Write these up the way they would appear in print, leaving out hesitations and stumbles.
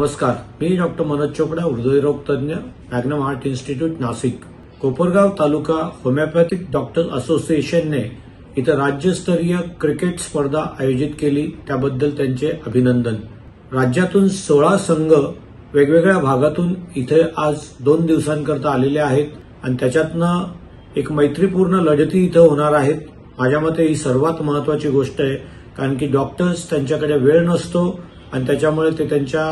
नमस्कार, मी डॉक्टर मनोज चोपडा, हृदयरोग तज्ञ, Magnum heart institute, Nashik. Kopargaon taluka homeopathic doctor असोसिएशनने इथं राज्यस्तरीय क्रिकेट स्पर्धा आयोजित केली, त्याबद्दल त्यांचे अभिनंदन। राज्यातून 16 संघ वेगवेगळ्या भागातून इथे आज 2 दिवसांकरता आलेले आहेत आणि त्याच्यातनं एक मैत्रीपूर्ण लढती इथं होणार आहेत। माझ्या मते ही सर्वात महत्वाची गोष्ट आहे, कारण की डॉक्टर्स त्यांच्याकडे वेळ नसतो आणि त्याच्यामुळे ते त्यांच्या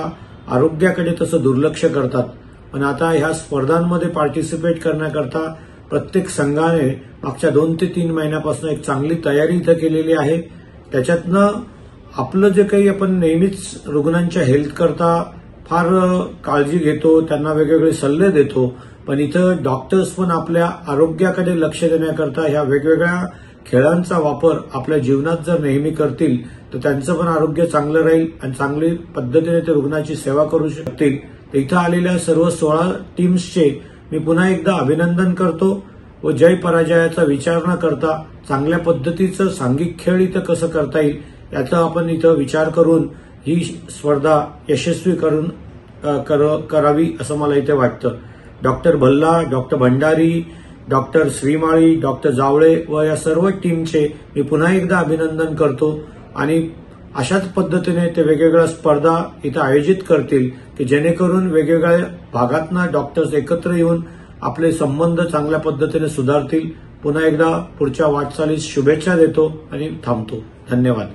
आरोग्याकडे तसं दुर्लक्ष करतात। पण आता ह्या स्पर्धांमध्ये पार्टिसिपेट करण्याकरता प्रत्येक संघाने मागच्या 2 ते 3 महिन्यापासून एक चांगली तयारी इथं केलेली आहे। त्याच्यातनं आपलं जे काही आपण नेहमीच रुग्णांच्या हेल्थ करता फार काळजी घेतो, त्यांना वेगवेगळे सल्ले देतो, पण इथं डॉक्टर्स पण आपल्या आरोग्याकडे लक्ष देण्याकरता ह्या वेगवेगळ्या खेळांचा वापर आपल्या जीवनात जर नेहमी करतील तर त्यांचं पण आरोग्य चांगलं राहील आणि चांगली पद्धतीने ते रुग्णाची सेवा करू शकतील। इथं आलेल्या सर्व 16 टीम्सचे मी पुन्हा एकदा अभिनंदन करतो व जय पराजयाचा विचार न करता चांगल्या पद्धतीचं सांघिक खेळ इथं कसं करता येईल याचा आपण इथं विचार करून ही स्पर्धा यशस्वी करावी असं मला इथे वाटतं। Doctor Bhalla, doctor Bhandari, doctor Shrimali, doctor Jawale व या सर्व टीमचे मी पुन्हा एकदा अभिनंदन करतो आणि अशाच पद्धतीने ते वेगवेगळ्या स्पर्धा इथं आयोजित करतील की जेणेकरून वेगवेगळ्या भागातनं डॉक्टर्स एकत्र येऊन आपले संबंध चांगल्या पद्धतीने सुधारतील। पुन्हा एकदा पुढच्या वाटचालीस शुभेच्छा देतो आणि थांबतो। धन्यवाद।